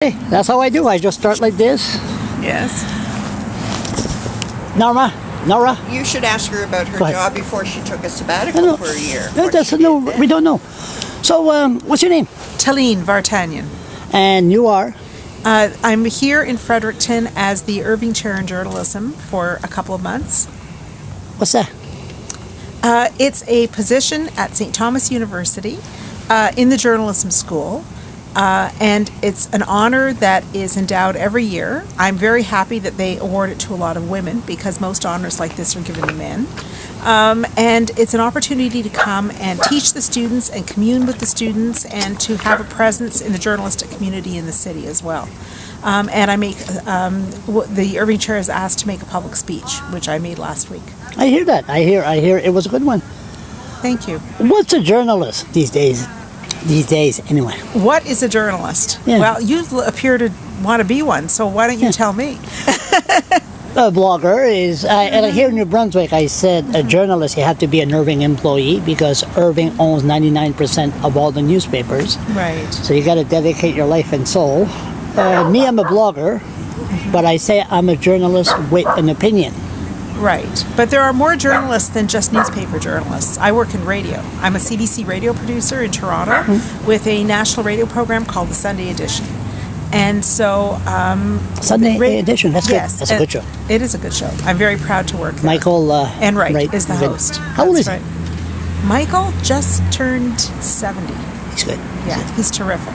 Hey, that's how I do. I just start like this. Yes. Nora? You should ask her about her job before she took a sabbatical No, for a year. We don't know. So, what's your name? Talin Vartanian. And you are? I'm here in Fredericton as the Irving Chair in Journalism for a couple of months. What's that? It's a position at St. Thomas University in the journalism school. And it's an honor that is endowed every year. I'm very happy that they award it to a lot of women because most honors like this are given to men. And it's an opportunity to come and teach the students and commune with the students and to have a presence in the journalistic community in the city as well. And I make, the Irving Chair is asked to make a public speech, which I made last week. I hear that. I hear it was a good one. Thank you. What's a journalist these days? Anyway. What is a journalist? Yeah. Well, you appear to want to be one, so why don't you tell me? A blogger is, and here in New Brunswick, I said a journalist, you have to be an Irving employee because Irving owns 99% of all the newspapers. Right. So you got to dedicate your life and soul. Me, I'm a blogger, but I say I'm a journalist with an opinion. Right. But there are more journalists than just newspaper journalists. I work in radio. I'm a CBC radio producer in Toronto with a national radio program called the Sunday Edition. And so... Sunday Edition, that's yes, good. That's a good show. It is a good show. I'm very proud to work there. Michael... Enright is the host. How old is he? Michael just turned 70. He's good. Yeah, he's terrific.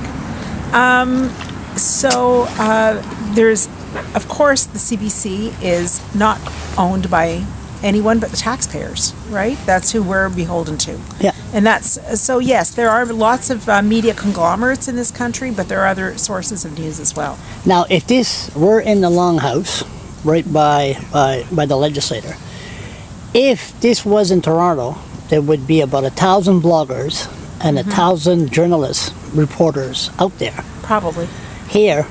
There's... Of course, the CBC is not owned by anyone but the taxpayers, right? That's who we're beholden to. Yeah. And that's, so yes, there are lots of media conglomerates in this country, but there are other sources of news as well. Now, if this were in the Longhouse, right by the legislator, if this was in Toronto, there would be about 1,000 bloggers and 1,000 journalists, reporters out there. Probably. Here,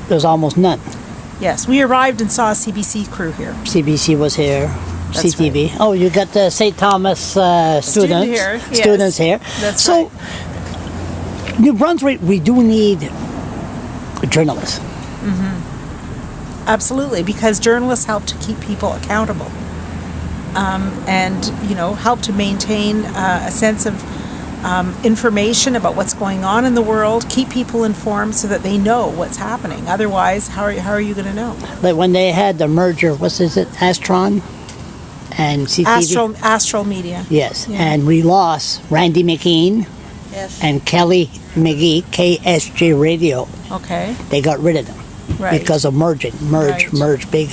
there's almost none. Yes, we arrived and saw a CBC crew here. CBC was here. That's CTV. right. Oh, you got the St. Thomas students here. Yes. Students here. That's so, right. New Brunswick, we do need journalists. Absolutely, because journalists help to keep people accountable, and help to maintain a sense of information about what's going on in the world, keep people informed so that they know what's happening. Otherwise, how are you going to know? Like when they had the merger, Astron and CTV? Astral Media. Yes, Yeah. and we lost Randy McKean Yes. and Kelly McGee, KSJ Radio. Okay. They got rid of them because of merge big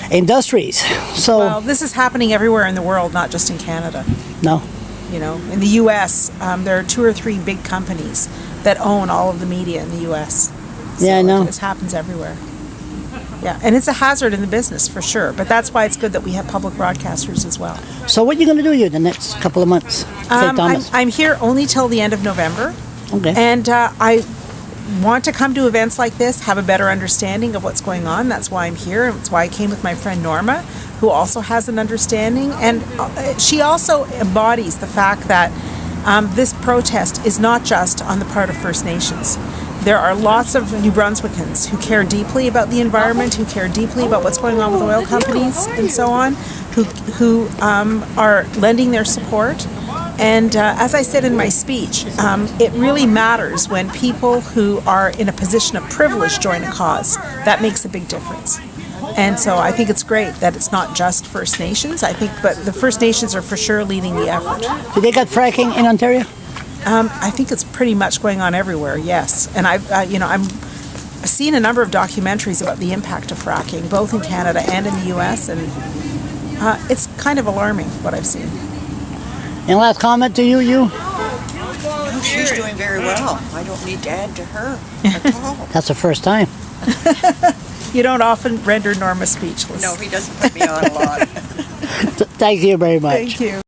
industries. So, Well, this is happening everywhere in the world, not just in Canada. no. In the U.S., there are 2 or 3 big companies that own all of the media in the U.S. Yeah, I know. This happens everywhere. Yeah, and it's a hazard in the business for sure. But that's why it's good that we have public broadcasters as well. So what are you going to do here the next couple of months? St. Thomas? I'm here only till the end of November. Okay. And I want to come to events like this, have a better understanding of what's going on. That's why I'm here. And that's why I came with my friend Norma, who also has an understanding. And she also embodies the fact that this protest is not just on the part of First Nations. There are lots of New Brunswickans who care deeply about the environment, who care deeply about what's going on with oil companies and so on, who are lending their support. And as I said in my speech, it really matters when people who are in a position of privilege join a cause. That makes a big difference. And so I think it's great that it's not just First Nations. But the First Nations are for sure leading the effort. Do they got fracking in Ontario? I think it's pretty much going on everywhere. Yes, and I've seen a number of documentaries about the impact of fracking, both in Canada and in the U.S. And it's kind of alarming what I've seen. And last comment to you? Oh, she's doing very well. I don't need to add to her at all. That's the first time. You don't often render Norma speechless. No, he doesn't put me on a lot. Thank you very much. Thank you.